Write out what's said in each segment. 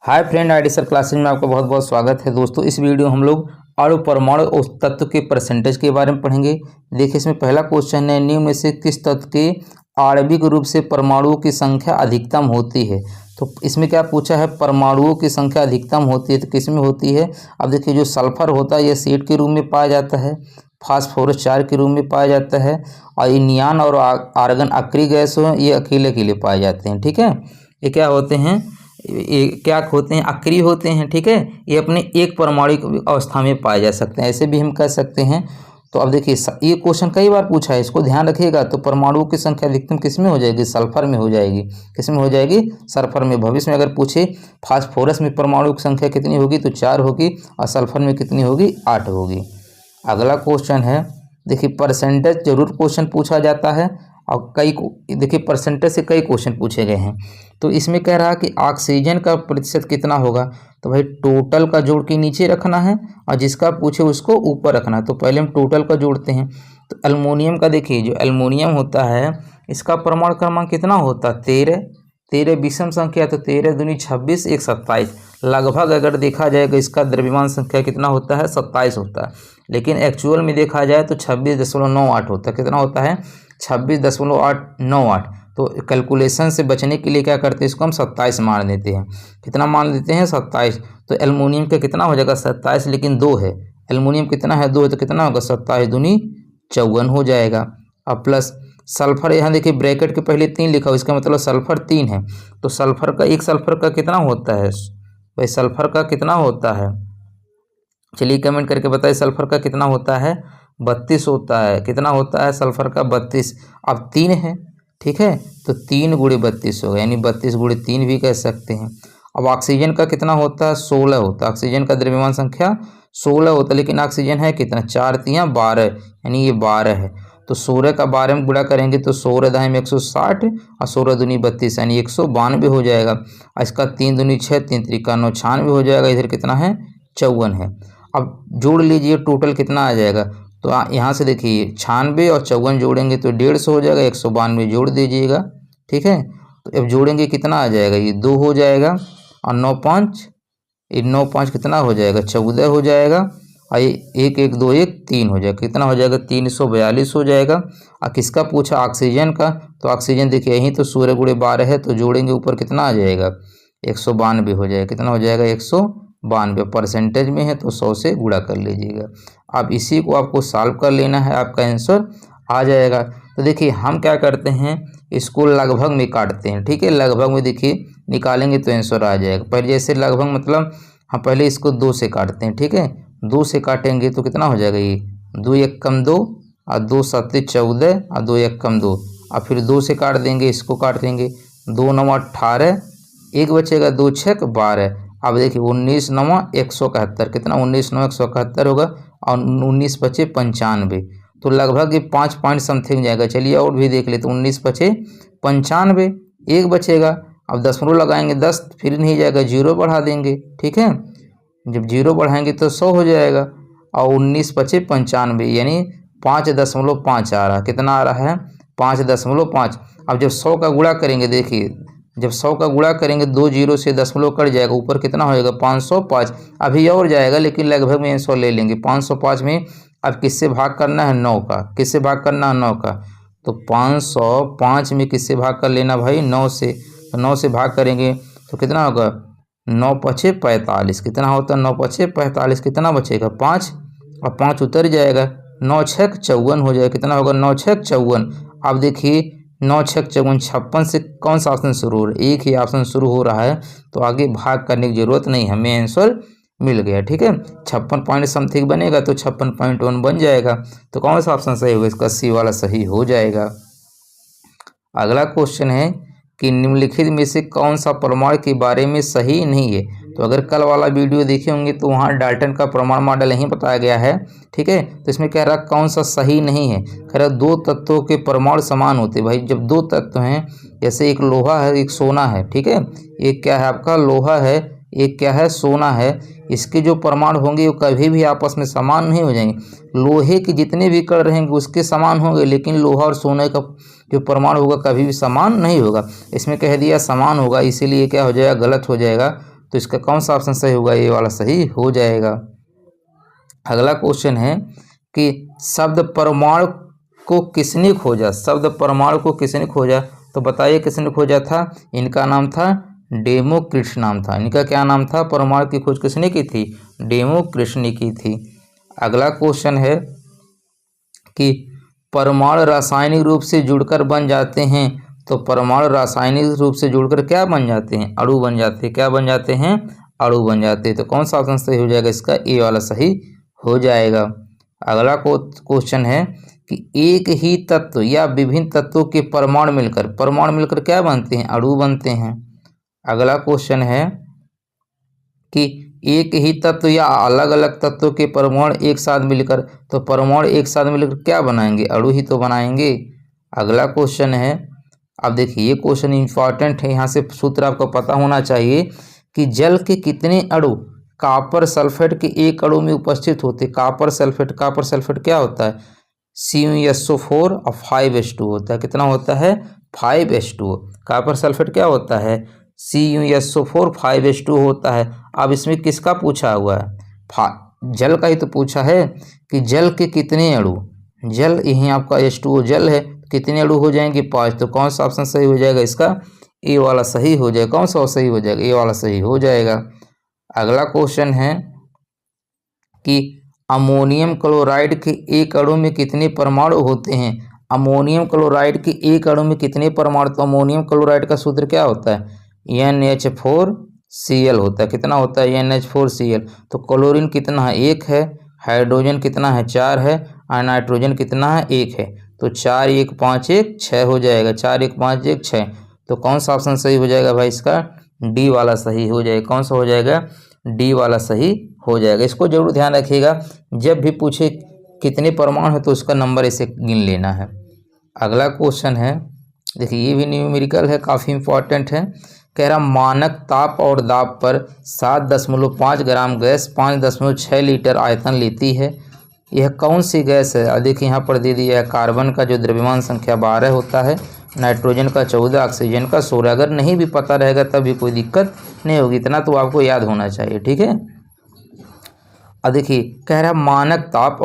Hi friend, ID sir classes में आपका बहुत बहुत स्वागत है। दोस्तों, इस वीडियो हम लोग अणु परमाणु और तत्व के परसेंटेज के बारे में पढ़ेंगे। देखिए, इसमें पहला क्वेश्चन है, निम्न में से किस तत्व के आणविक रूप से परमाणुओं की संख्या अधिकतम होती है। तो इसमें क्या पूछा है, परमाणुओं की संख्या अधिकतम होती है तो किस में होती है। अब देखिए, जो सल्फर होता है यह सीड के रूप में पाया जाता है, फास्फोरस क्षार के रूप में पाया जाता है, और ये नियान और आर्गन अक्रिय गैस हो, ये अकेले अकेले पाए जाते हैं। ठीक है, ये क्या होते हैं, ये क्या होते हैं, अक्रिय होते हैं। ठीक है, ये अपने एक परमाणु अवस्था में पाए जा सकते हैं, ऐसे भी हम कह सकते हैं। तो अब देखिए, ये क्वेश्चन कई बार पूछा है, इसको ध्यान रखिएगा। तो परमाणुओं की संख्या अधिकतम किस में हो जाएगी, सल्फर में हो जाएगी। किस में हो जाएगी, सल्फर में। भविष्य में अगर पूछे फास्फोरस में परमाणु की संख्या कितनी होगी तो 4 होगी, और सल्फर में कितनी होगी, 8 होगी। अगला क्वेश्चन है, देखिए परसेंटेज जरूर क्वेश्चन पूछा जाता है, और देखिए परसेंटेज से कई क्वेश्चन पूछे गए हैं। तो इसमें कह रहा है कि ऑक्सीजन का प्रतिशत कितना होगा। तो भाई टोटल का जोड़ के नीचे रखना है, और जिसका पूछे उसको ऊपर रखना है। तो पहले हम टोटल का जोड़ते हैं। तो एल्युमिनियम का देखिए, जो एल्युमिनियम होता है इसका परमाणु क्रमांक कितना होता है, 13 विषम संख्या। तो 13 दूनी 26, 1 27। लगभग अगर देखा जाएगा इसका द्रव्यमान संख्या कितना होता है, 27 होता है। लेकिन एक्चुअल में देखा जाए तो 26.98 होता है। कितना होता है, 26.898। तो कैलकुलेशन से बचने के लिए क्या करते हैं, इसको हम 27 मान देते हैं। कितना मान लेते हैं, 27। तो एल्युमिनियम का कितना हो जाएगा, 27, लेकिन 2 है। एल्युमिनियम कितना है, 2 है, तो कितना होगा, 27 दूनी 54 हो जाएगा। अब प्लस सल्फर, यहाँ देखिए ब्रैकेट के पहले 3 लिखा हो, इसका मतलब सल्फर 3 है। तो सल्फर का, एक सल्फर का कितना होता है भाई, सल्फर का कितना होता है, चलिए कमेंट करके बताइए। सल्फर का कितना होता है, 32 होता है। कितना होता है सल्फर का, 32। अब 3 है, ठीक है, तो 3 × 32 होगा, यानी 32 × 3 भी कह सकते हैं। अब ऑक्सीजन का कितना होता है, 16 होता है। ऑक्सीजन का द्रव्यमान संख्या 16 होता है, लेकिन ऑक्सीजन है कितना, 4 × 3 = 12, यानी ये 12 है। तो 16 का 12 में गुणा करेंगे तो 16 दाएं में 160, और 16 दूनी 32, यानी 192 हो जाएगा। और इसका 3 दूनी 6, 3 त्रिका 9, 96 हो जाएगा। इधर कितना है, 54 है। अब जोड़ लीजिए, टोटल कितना आ जाएगा। तो यहाँ से देखिए 96 और 54 जोड़ेंगे तो 150 हो जाएगा, 192 जोड़ दीजिएगा। ठीक है, तो अब जोड़ेंगे कितना आ जाएगा, ये 2 हो जाएगा, और 9 5, ये 9 5 कितना हो जाएगा, 14 हो जाएगा। और ये 1 1 2 1 3 हो जाएगा, कितना हो जाएगा, 342 हो जाएगा। और किसका पूछा, ऑक्सीजन का। तो ऑक्सीजन देखिए यहीं तो 16 × 12 है, तो जोड़ेंगे ऊपर कितना आ जाएगा, 192 हो जाएगा। कितना हो जाएगा, 192। परसेंटेज में है तो 100 से गुणा कर लीजिएगा। अब इसी को आपको सॉल्व कर लेना है, आपका आंसर आ जाएगा। तो देखिए हम क्या करते हैं, इसको लगभग में काटते हैं। ठीक है, लगभग में देखिए निकालेंगे तो आंसर आ जाएगा। पहले जैसे लगभग मतलब हम पहले इसको 2 से काटते हैं। ठीक है, 2 से काटेंगे तो कितना हो जाएगा, ये 2 1 कम 2, और 2 7 14, और 2 1 कम 2, और फिर 2 से काट देंगे, इसको काट देंगे, 2 9 18, 1 बचेगा, 2 6 12। अब देखिए 19 9 171, कितना 19 9 171 होगा, और 19 बचे 95। तो लगभग ये 5 पॉइंट समथिंग जाएगा। चलिए और भी देख लेते, 19 बचे 95, 1 बचेगा। अब दशमलव लगाएंगे, 10 फिर नहीं जाएगा, 0 बढ़ा देंगे। ठीक है, जब 0 बढ़ाएंगे तो 100 हो जाएगा, और 19 बचे 95, यानी 5.5 आ रहा। कितना आ रहा है, 5.5। अब जब 100 का गुणा करेंगे, देखिए जब 100 का गुणा करेंगे 2 0 से दशमलव कट जाएगा, ऊपर कितना होएगा, 505। अभी और जाएगा, लेकिन लगभग में 100 ले लेंगे। 505 में अब किससे भाग करना है, 9 का। किससे भाग करना है, 9 का। तो 505 में किससे भाग कर लेना भाई, 9 से। तो 9 से भाग करेंगे तो कितना होगा, 9 5 45। कितना होता है, 9 5 45, कितना बचेगा, 5, और 5 उतर जाएगा, 9 6 54 हो जाएगा। कितना होगा, 9 6 54। अब देखिए 9 6 54, 56 से कौन सा ऑप्शन शुरू हो रहा है, एक ही ऑप्शन शुरू हो रहा है, तो आगे भाग करने की जरूरत नहीं, हमें आंसर मिल गया। ठीक है, 56 पॉइंट समथिंग बनेगा तो 56.1 बन जाएगा। तो कौन सा ऑप्शन सही होगा, इसका सी वाला सही हो जाएगा। अगला क्वेश्चन है कि निम्नलिखित में से कौन सा परमाणु के बारे में सही नहीं है। तो अगर कल वाला वीडियो देखे होंगे तो वहाँ डाल्टन का परमाणु मॉडल नहीं बताया गया है। ठीक है, तो इसमें कह रहा कौन सा सही नहीं है। कह रहा 2 तत्वों के परमाणु समान होते। भाई जब 2 तत्व हैं, जैसे एक लोहा है एक सोना है, ठीक है, एक क्या है आपका लोहा है, एक क्या है सोना है, इसके जो परमाणु होंगे वो कभी भी आपस में समान नहीं हो जाएंगे। लोहे के जितने भी कण रहेंगे उसके समान होंगे, लेकिन लोहा और सोने का जो परमाणु होगा कभी भी समान नहीं होगा। इसमें कह दिया समान होगा, इसीलिए क्या हो जाएगा, गलत हो जाएगा। तो इसका कौन सा ऑप्शन सही होगा, ये वाला सही हो जाएगा। अगला क्वेश्चन है कि शब्द परमाणु को किसने खोजा, शब्द परमाणु को किसने खोजा, तो बताइए किसने खोजा था। इनका नाम था डेमोक्रिटस नाम था। इनका क्या नाम था, परमाणु की खोज किसने की थी, डेमोक्रिटस ने की थी। अगला क्वेश्चन है कि परमाणु रासायनिक रूप से जुड़कर बन जाते हैं, तो परमाणु रासायनिक रूप से जुड़कर क्या बन जाते हैं, अणु बन जाते हैं। क्या बन जाते हैं, अणु बन जाते हैं। तो कौन सा ऑप्शन सही हो जाएगा, इसका ए वाला सही हो जाएगा। अगला क्वेश्चन है कि एक ही तत्व या विभिन्न तत्वों के परमाणु मिलकर क्या बनते हैं, अणु बनते हैं। अगला क्वेश्चन है कि एक ही तत्व या अलग अलग तत्वों के परमाणु एक साथ मिलकर, तो परमाणु एक साथ मिलकर क्या बनाएंगे, अणु ही तो बनाएंगे। अगला क्वेश्चन है, अब देखिए ये क्वेश्चन इंपॉर्टेंट है, यहाँ से सूत्र आपको पता होना चाहिए कि जल के कितने अणु कॉपर सल्फेट के एक अणु में उपस्थित होते। कॉपर सल्फेट क्या होता है, CuSO4 और 5H2 होता है। कितना होता है, 5H2। कॉपर सल्फेट क्या होता है, CuSO4 5H2 होता है। अब इसमें किसका पूछा हुआ है, जल का ही तो पूछा है कि जल के कितने अणु, जल यही आपका H2O जल है, कितने अणु हो जाएंगे, 5। तो कौन सा ऑप्शन सही हो जाएगा, इसका ए वाला सही हो जाएगा। कौन सा सही हो जाएगा, ए वाला सही हो जाएगा। अगला क्वेश्चन है कि अमोनियम क्लोराइड के एक अणु में कितने परमाणु होते हैं। अमोनियम क्लोराइड के एक अणु में कितने परमाणु, तो अमोनियम क्लोराइड का सूत्र क्या होता है, NH4Cl होता है। कितना होता है, NH4Cl। तो क्लोरीन कितना है, 1 है। हाइड्रोजन कितना है, 4 है। और नाइट्रोजन कितना है, 1 है। तो 4 1 5 1 6 हो जाएगा। 4 1 5 1 6। तो कौन सा ऑप्शन सही हो जाएगा भाई, इसका डी वाला सही हो जाएगा। कौन सा हो जाएगा, डी वाला सही हो जाएगा। इसको जरूर ध्यान रखिएगा, जब भी पूछे कितने परमाणु है तो उसका नंबर ऐसे गिन लेना है। अगला क्वेश्चन है, देखिए ये भी न्यूमेरिकल है, काफ़ी इंपॉर्टेंट है। कह रहा मानक ताप और दाब पर 7.5 ग्राम गैस 5.6 लीटर आयतन लेती है। यह कौन सी गैस है, देखिए यहाँ पर दे दिया है, कार्बन का जो द्रव्यमान संख्या 12 होता है, नाइट्रोजन का 14, ऑक्सीजन का 16। अगर नहीं भी पता रहेगा तब भी कोई दिक्कत नहीं होगी, इतना तो आपको याद होना चाहिए, ठीक है। अब देखिए कह रहा है मानक ताप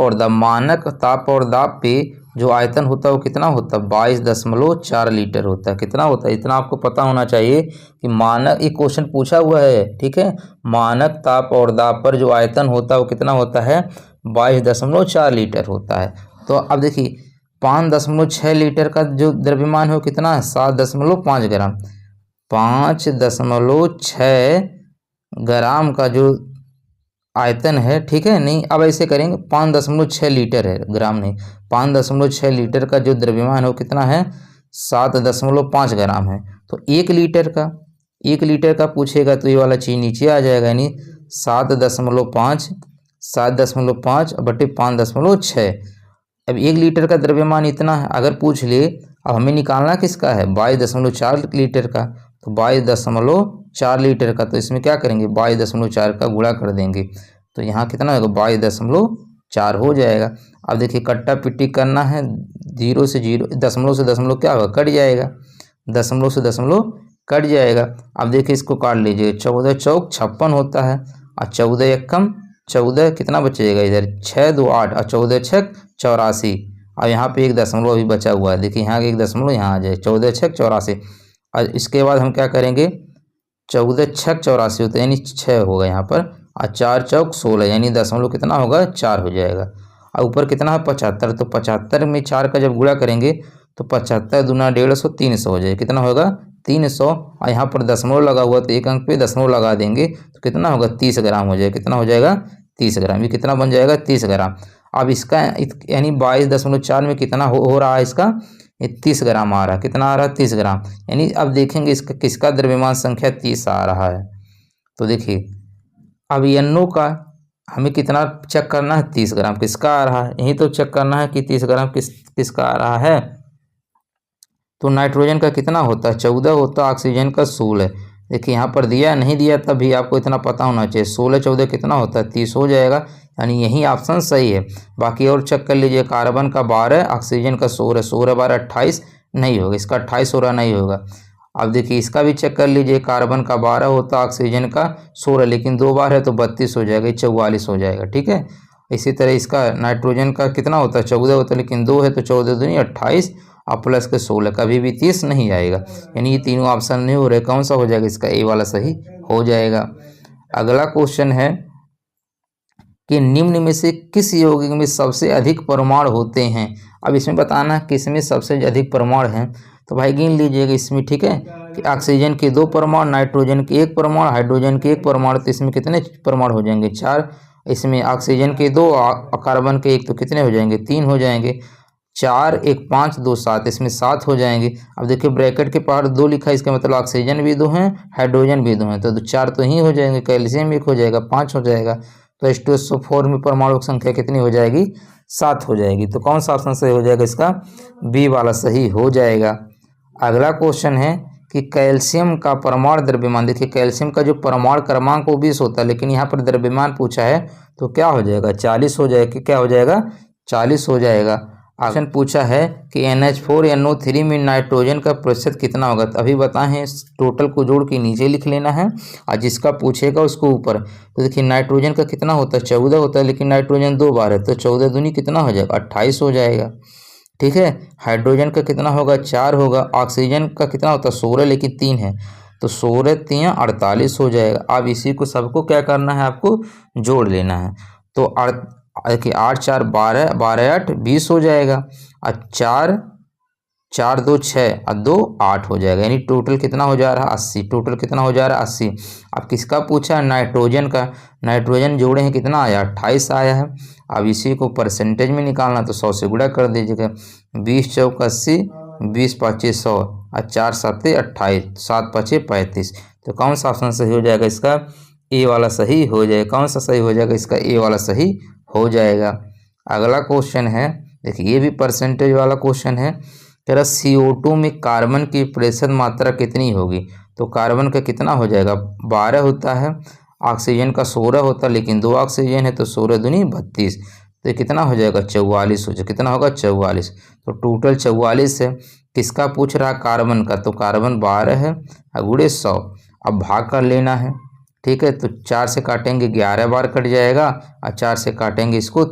और दाब पे जो आयतन होता है वो कितना होता है, 22.4 लीटर होता है। कितना होता है, इतना आपको पता होना चाहिए कि मानक, ये क्वेश्चन पूछा हुआ है, ठीक है। मानक ताप और दाब पर जो आयतन होता है वो कितना होता है, 22.4 लीटर होता है। तो अब देखिए 5.6 लीटर का जो द्रव्यमान है वो कितना है, 7.5 ग्राम। 5.6 ग्राम का जो आयतन है, ठीक है। नहीं, अब ऐसे करेंगे, 5.6 लीटर है, ग्राम नहीं, 5.6 लीटर का जो द्रव्यमान है वो कितना है, 7.5 ग्राम है। तो 1 लीटर का पूछेगा तो ये वाला चीज नीचे आ जाएगा, यानी 7.5 बटे 5.6। अब 1 लीटर का द्रव्यमान इतना है, अगर पूछ ले, अब हमें निकालना किसका है, 22.4 लीटर का। तो 22.4 लीटर का, तो इसमें क्या करेंगे, 22.4 का गुणा कर देंगे, तो यहाँ कितना होगा, 22.4 हो जाएगा। अब देखिए कट्टा पिट्टी करना है, 0 से 0, दशमलव से दशमलव क्या होगा, कट जाएगा, दशमलव से दशमलव कट जाएगा। अब देखिए इसको काट लीजिए, 14 चौक 56 होता है, और 14 एकम 14, कितना बचेगा इधर, 6 2 8, और 14 6 84। और यहाँ पे एक दशमलव अभी बचा हुआ है, देखिए यहाँ एक दशमलव यहाँ आ जाए, 14 6 84। और इसके बाद हम क्या करेंगे, 14 6 84 होता है, यानी 6 होगा यहाँ पर, और 4 चौक 16, यानी दशमलव कितना होगा, 4 हो जाएगा। और ऊपर कितना है, 75। तो 75 में 4 का जब गुणा करेंगे तो 75 दूना 150, 300 हो जाएगा। कितना होगा, 300। और यहाँ पर दशमलव लगा हुआ तो एक अंक पे दशमलव लगा देंगे तो कितना होगा, 30 ग्राम हो जाएगा। कितना हो जाएगा, 30 ग्राम। ये कितना बन जाएगा, 30 ग्राम। अब इसका यानी 22.4 में कितना हो रहा है, इसका 30 ग्राम आ रहा है। कितना आ रहा है, 30 ग्राम। यानी अब देखेंगे इसका किसका द्रव्यमान संख्या 30 आ रहा है। तो देखिए अब NO का हमें कितना चेक करना है, 30 ग्राम किसका आ रहा है, यही तो चेक करना है कि 30 ग्राम किसका आ रहा है। तो नाइट्रोजन का कितना होता है, 14 होता है, ऑक्सीजन का 16। देखिए यहाँ पर दिया नहीं दिया तब भी आपको इतना पता होना चाहिए, 16 14 कितना होता है, 30 हो जाएगा। यानी यही ऑप्शन सही है। बाकी और चेक कर लीजिए, कार्बन का 12, ऑक्सीजन का 16, 16 12 28 नहीं होगा, इसका 28 16 नहीं होगा। अब देखिए इसका भी चेक कर लीजिए, कार्बन का 12 होता, ऑक्सीजन का 16, लेकिन 2 बार है तो 32 हो जाएगा, 44 हो जाएगा। ठीक है, इसी तरह इसका नाइट्रोजन का कितना होता है, 14 होता है, लेकिन 2 है तो 14 दूनी 28 और प्लस के 16, कभी भी 30 नहीं आएगा। यानी ये तीनों ऑप्शन नहीं हो रहे, कौन सा हो जाएगा, इसका ए वाला सही हो जाएगा। अगला क्वेश्चन है कि निम्न में से किस यौगिक में सबसे अधिक परमाणु होते हैं। अब इसमें बताना किस में सबसे अधिक परमाणु हैं, तो भाई गिन लीजिएगा इसमें। ठीक है, कि ऑक्सीजन के 2 परमाणु, नाइट्रोजन के 1 परमाणु, हाइड्रोजन के 1 परमाणु, तो इसमें कितने परमाणु हो जाएंगे, 4। इसमें ऑक्सीजन के 2 और कार्बन के 1, तो कितने हो जाएंगे, 3 हो जाएंगे। 4 1 5 2 7, इसमें 7 हो जाएंगे। अब देखिए ब्रैकेट के पार 2 लिखा है, इसका मतलब ऑक्सीजन भी 2 हैं, हाइड्रोजन भी 2 हैं, तो 4 तो ही हो जाएंगे, कैल्शियम 1 हो जाएगा, 5 हो जाएगा। तो H2SO4 में परमाणु की संख्या कितनी हो जाएगी, 7 हो जाएगी। तो कौन सा ऑप्शन सही हो जाएगा, इसका बी वाला सही हो जाएगा। अगला क्वेश्चन है कि कैल्शियम का परमाणु द्रव्यमान, देखिए कैल्शियम का जो परमाणु क्रमांक वो 20 होता है, लेकिन यहाँ पर द्रव्यमान पूछा है तो क्या हो जाएगा, 40 हो जाएगा। क्या हो जाएगा, 40 हो जाएगा। ऑप्शन पूछा है कि NH4NO3 में नाइट्रोजन का प्रतिशत कितना होगा, तो अभी बताएं, टोटल को जोड़ के नीचे लिख लेना है और जिसका पूछेगा उसको ऊपर। तो देखिए नाइट्रोजन का कितना होता है, 14 होता है, लेकिन नाइट्रोजन 2 बार है, तो 14 दूनी कितना हो जाएगा, 28 हो जाएगा। ठीक है, हाइड्रोजन का कितना होगा, 4 होगा। ऑक्सीजन का कितना होता है, 16, लेकिन 3 है, तो 16 3 48 हो जाएगा। अब इसी को सबको क्या करना है, आपको जोड़ लेना है। तो देखिए 8 4 12, 12 8 20 हो जाएगा, और 4 4 2 6 और 2 8 हो जाएगा। यानी टोटल कितना हो जा रहा है, 80। टोटल कितना हो जा रहा है, 80। अब किसका पूछा है, नाइट्रोजन का। नाइट्रोजन जोड़े हैं, कितना आया, 28 आया है। अब इसी को परसेंटेज में निकालना, तो 100 से गुणा कर दीजिएगा। 20 चौक 80, 20 5 100 और 4 7 28, 7 5 35। तो कौन सा ऑप्शन सही हो जाएगा, इसका ए वाला सही हो जाएगा। कौन सा सही हो जाएगा, इसका ए वाला सही हो जाएगा। अगला क्वेश्चन है, देखिए ये भी परसेंटेज वाला क्वेश्चन है। कह रहा CO2 में कार्बन की प्रतिशत मात्रा कितनी होगी, तो कार्बन का कितना हो जाएगा, 12 होता है, ऑक्सीजन का 16 होता है, लेकिन 2 ऑक्सीजन है, तो 16 दूनी 32, तो ये कितना हो जाएगा, 44 हो जाएगा। कितना होगा, 44। तो टोटल 44 है। किसका पूछ रहा, कार्बन का, तो कार्बन 12 है, गुणे 100। अब भाग कर लेना है। ठीक है, तो 4 से काटेंगे 11 बार कट जाएगा, और 4 से काटेंगे इसको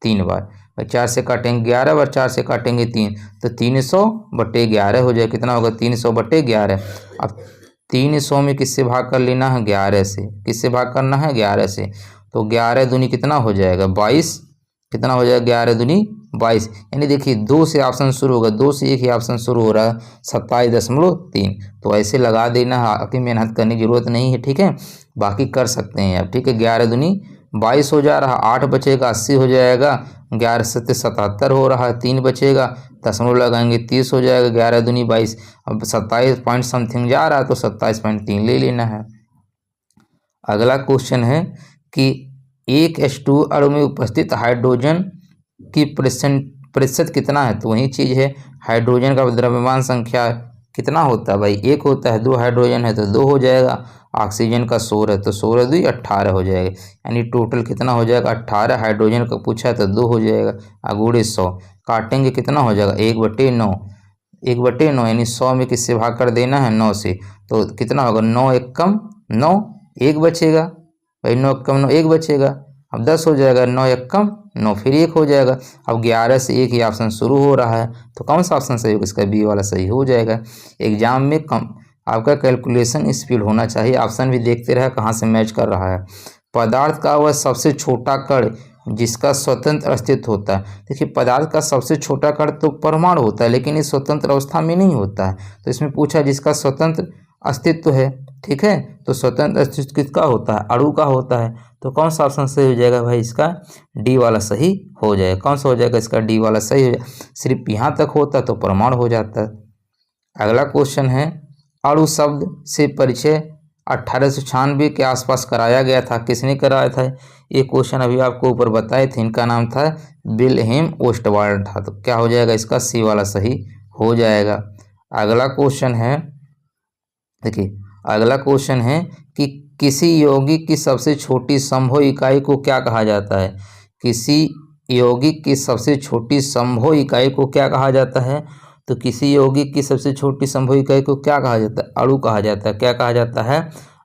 3 बार, 4 से काटेंगे 11 बार, 4 से काटेंगे 3, तो 300/11 हो जाए। कितना होगा, 300/11। अब 300 में किससे भाग कर लेना है, 11 से। किससे भाग करना है, 11 से। तो 11 दूनी कितना हो जाएगा, 22। कितना हो जाएगा, 11 दूनी 22। यानी देखिए 2 से ऑप्शन शुरू होगा, 2 से एक ही ऑप्शन शुरू हो रहा है, 27.3। तो ऐसे लगा देना, आगे मेहनत करने की जरूरत नहीं है। ठीक है, बाकी कर सकते हैं आप। ठीक है, 11 दूनी 22 हो जा रहा, 8 बचेगा, 80 हो जाएगा, 11 7 77 हो रहा है, 3 बचेगा, दशमलव लगाएंगे, 30 हो जाएगा, 11 दूनी 22। अब 27 पॉइंट समथिंग जा रहा है, तो 27.3 ले लेना है। अगला क्वेश्चन है कि एक H2 अणु में उपस्थित हाइड्रोजन की प्रतिशत कितना है, तो वही चीज़ है, हाइड्रोजन का द्रव्यमान संख्या कितना होता है भाई, 1 होता है। 2 हाइड्रोजन है तो 2 हो जाएगा, ऑक्सीजन का 16 है तो 16 2 18 हो जाएगा। यानी टोटल कितना हो जाएगा, 18। हाइड्रोजन का पूछा है तो 2 हो जाएगा, अगुड़े 100 काटेंगे, कितना हो जाएगा, 1/9। 1/9 यानी 100 में किससे भाग कर देना है, 9 से। तो कितना होगा, 9 1 कम 9, 1 बचेगा भाई, 9 कम 9 1 बचेगा। अब 10 हो जाएगा, 9 1 कम 9 फिर 1 हो जाएगा। अब 11 से एक ही ऑप्शन शुरू हो रहा है, तो कौन सा ऑप्शन सही होगा, इसका बी वाला सही हो जाएगा। एग्जाम में कम आपका कैलकुलेशन स्पीड होना चाहिए, ऑप्शन भी देखते रहे कहाँ से मैच कर रहा है। पदार्थ का वह सबसे छोटा कण जिसका स्वतंत्र अस्तित्व होता है। देखिए पदार्थ का सबसे छोटा कण तो परमाणु होता है, लेकिन ये स्वतंत्र अवस्था में नहीं होता है। तो इसमें पूछा जिसका स्वतंत्र अस्तित्व है। ठीक है, तो स्वतंत्र अस्तित्व किसका होता है, अणु का होता है। तो कौन सा ऑप्शन सही हो जाएगा भाई, इसका डी वाला सही हो जाएगा। कौन सा हो जाएगा, इसका डी वाला सही हो जाएगा। सिर्फ यहाँ तक होता तो परमाणु हो जाता है। अगला क्वेश्चन है, अणु शब्द से परिचय 1896 के आसपास कराया गया था, किसने कराया था। ये क्वेश्चन अभी आपको ऊपर बताए थे, इनका नाम था विल्हेम ओस्टवाल्ड था। तो क्या हो जाएगा, इसका सी वाला सही हो जाएगा। अगला क्वेश्चन है, देखिए अगला क्वेश्चन है कि किसी यौगिक की सबसे छोटी संभव इकाई को क्या कहा जाता है। किसी यौगिक की सबसे छोटी संभव इकाई को क्या कहा जाता है, तो किसी यौगिक की सबसे छोटी संभव इकाई को क्या कहा जाता है? अणु कहा जाता है। क्या कहा जाता है?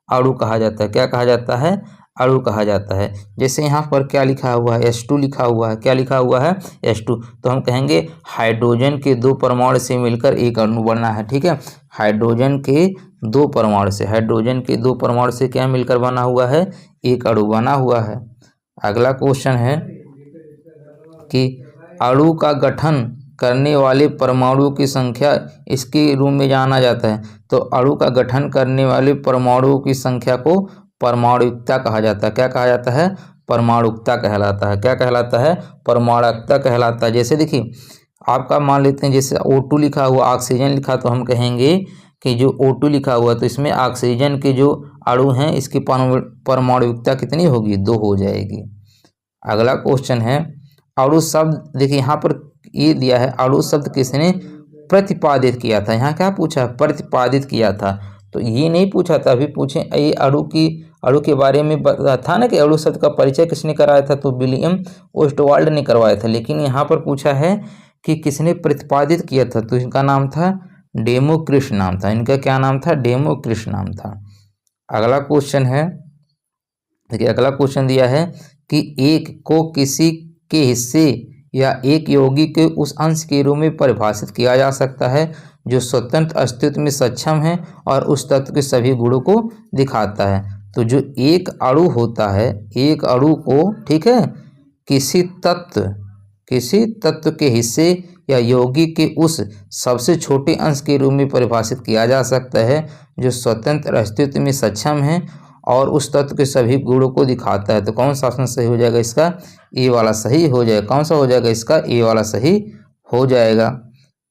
अणु कहा जाता है। क्या कहा जाता है? अणु कहा जाता है। जैसे यहाँ पर क्या लिखा हुआ है? H2 लिखा हुआ है। क्या लिखा हुआ है? H2। तो हम कहेंगे हाइड्रोजन के 2 परमाणु से मिलकर एक अणु बना है। ठीक है, हाइड्रोजन के 2 परमाणु से, हाइड्रोजन के 2 परमाणु से क्या मिलकर बना हुआ है? एक अणु बना हुआ है। अगला क्वेश्चन है कि अणु का गठन करने वाले परमाणुओं की संख्या इसके रूप में जाना जाता है। तो अणु का गठन करने वाले परमाणुओं की संख्या को परमाणुकता कहा जाता है। क्या कहा जाता है? परमाणुकता कहलाता है। क्या कहलाता है? परमाणुकता कहलाता है। जैसे देखिए आपका मान लेते हैं जैसे O2 लिखा हुआ, ऑक्सीजन लिखा, तो हम कहेंगे कि जो O2 लिखा हुआ तो इसमें ऑक्सीजन के जो अणु हैं इसकी परमाणुकता कितनी होगी? 2 हो जाएगी। अगला क्वेश्चन है अणु शब्द, देखिए यहाँ पर ये दिया है अणु शब्द किसने प्रतिपादित किया था। यहाँ क्या पूछा? प्रतिपादित किया था। तो ये नहीं पूछा था, अभी पूछे ये अणु के बारे में था ना कि अणु शब्द का परिचय किसने कराया था? तो विलियम ओस्टवाल्ड ने करवाया था। लेकिन यहाँ पर पूछा है कि किसने प्रतिपादित किया था, तो इनका नाम था डेमोक्रिट नाम था। इनका क्या नाम था? डेमोक्रिट नाम था। अगला क्वेश्चन है, देखिए अगला क्वेश्चन दिया है कि एक को किसी के हिस्से या एक यौगिक के उस अंश के रूप में परिभाषित किया जा सकता है जो स्वतंत्र अस्तित्व में सक्षम है और उस तत्व के सभी गुणों को दिखाता है। तो जो एक अणु होता है, एक अणु को, ठीक है, किसी तत्व के हिस्से या यौगिक के उस सबसे छोटे अंश के रूप में परिभाषित किया जा सकता है जो स्वतंत्र अस्तित्व में सक्षम है और उस तत्व के सभी गुणों को दिखाता है। तो कौन सा ऑप्शन सही हो जाएगा? इसका ए वाला सही हो जाएगा। कौन सा हो जाएगा? इसका ए वाला सही हो जाएगा।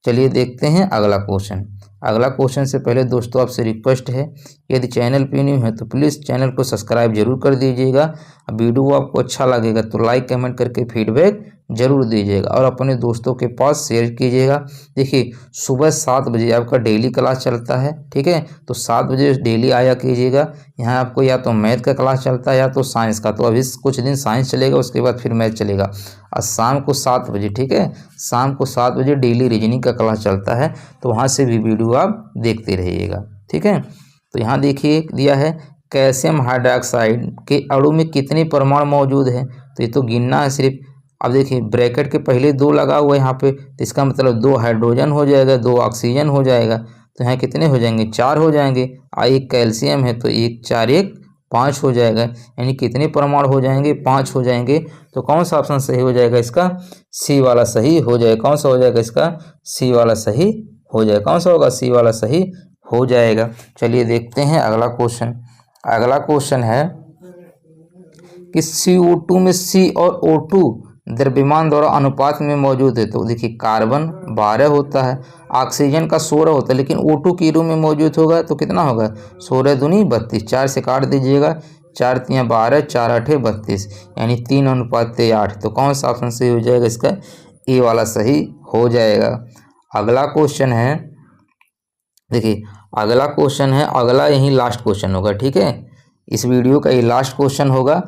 चलिए देखते हैं अगला क्वेश्चन। अगला क्वेश्चन से पहले दोस्तों आपसे रिक्वेस्ट है, यदि चैनल पे न्यू है तो प्लीज़ चैनल को सब्सक्राइब जरूर कर दीजिएगा। वीडियो आपको अच्छा लगेगा तो लाइक कमेंट करके फीडबैक जरूर दीजिएगा और अपने दोस्तों के पास शेयर कीजिएगा। देखिए सुबह 7 बजे आपका डेली क्लास चलता है, ठीक है, तो 7 बजे डेली आया कीजिएगा। यहाँ आपको या तो मैथ का क्लास चलता है या तो साइंस का। तो अभी कुछ दिन साइंस चलेगा, उसके बाद फिर मैथ चलेगा। और शाम को 7 बजे, ठीक है, शाम को 7 बजे डेली रीजनिंग का क्लास चलता है, तो वहाँ से भी वीडियो आप देखते रहिएगा, ठीक है। तो यहाँ देखिए दिया है कैल्शियम हाइड्रोक्साइड के अणु में कितने परमाणु मौजूद है। तो ये तो गिनना है सिर्फ। अब देखिए ब्रैकेट के पहले 2 लगा हुआ है यहाँ पे, तो इसका मतलब 2 हाइड्रोजन हो जाएगा, 2 ऑक्सीजन हो जाएगा। तो यहाँ कितने हो जाएंगे? 4 हो जाएंगे। एक कैल्शियम है तो 1 4 1 5 हो जाएगा। यानी कितने परमाणु हो जाएंगे? 5 हो जाएंगे। तो कौन सा ऑप्शन सही हो जाएगा? इसका सी वाला सही हो जाएगा। कौन सा हो जाएगा? इसका सी वाला सही हो जाएगा। कौन सा होगा? सी वाला सही हो जाएगा। चलिए देखते हैं अगला क्वेश्चन। अगला क्वेश्चन है कि CO2 में C और O2 द्रव्यमान द्वारा अनुपात में मौजूद है। तो देखिए कार्बन 12 होता है, ऑक्सीजन का 16 होता है, लेकिन O2 की रूप में मौजूद होगा तो कितना होगा? 16 दूनी 32, 4 से काट दीजिएगा, 4 तियाँ 12, 4 8 32, यानी 3:8। तो कौन सा ऑप्शन सही हो जाएगा? इसका ए वाला सही हो जाएगा। अगला क्वेश्चन है, देखिए अगला क्वेश्चन है, अगला यही लास्ट क्वेश्चन होगा, ठीक है, इस वीडियो का ये लास्ट क्वेश्चन होगा।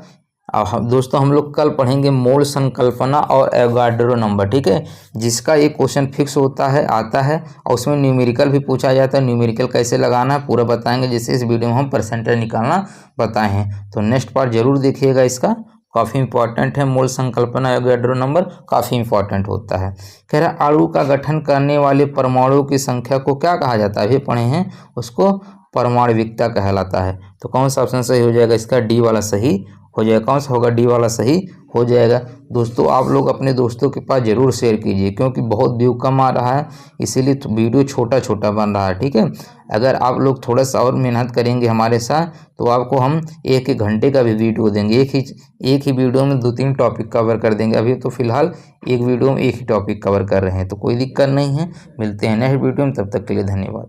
दोस्तों हम लोग कल पढ़ेंगे मोल संकल्पना और एवोगाड्रो नंबर, ठीक है, जिसका ये क्वेश्चन फिक्स होता है, आता है, और उसमें न्यूमेरिकल भी पूछा जाता है। न्यूमेरिकल कैसे लगाना है पूरा बताएंगे, जैसे इस वीडियो में हम परसेंटेज निकालना बताए हैं। तो नेक्स्ट पार्ट जरूर देखिएगा, इसका काफ़ी इंपॉर्टेंट है। मोल संकल्पना एवोगाड्रो नंबर काफ़ी इंपॉर्टेंट होता है। कह रहा अणु का गठन करने वाले परमाणुओं की संख्या को क्या कहा जाता है? अभी पढ़े हैं, उसको परमाणविकता कहलाता है। तो कौन सा ऑप्शन सही हो जाएगा? इसका डी वाला सही हो जाएगा। कौन सा होगा? डी वाला सही हो जाएगा। दोस्तों आप लोग अपने दोस्तों के पास जरूर शेयर कीजिए, क्योंकि बहुत व्यू कम आ रहा है, इसीलिए तो वीडियो छोटा छोटा बन रहा है, ठीक है। अगर आप लोग थोड़ा सा और मेहनत करेंगे हमारे साथ तो आपको हम 1-1 घंटे का भी वीडियो देंगे। एक ही वीडियो में 2-3 टॉपिक कवर कर देंगे। अभी तो फिलहाल एक वीडियो में एक ही टॉपिक कवर कर रहे हैं, तो कोई दिक्कत नहीं है। मिलते हैं नेक्स्ट वीडियो में, तब तक के लिए धन्यवाद।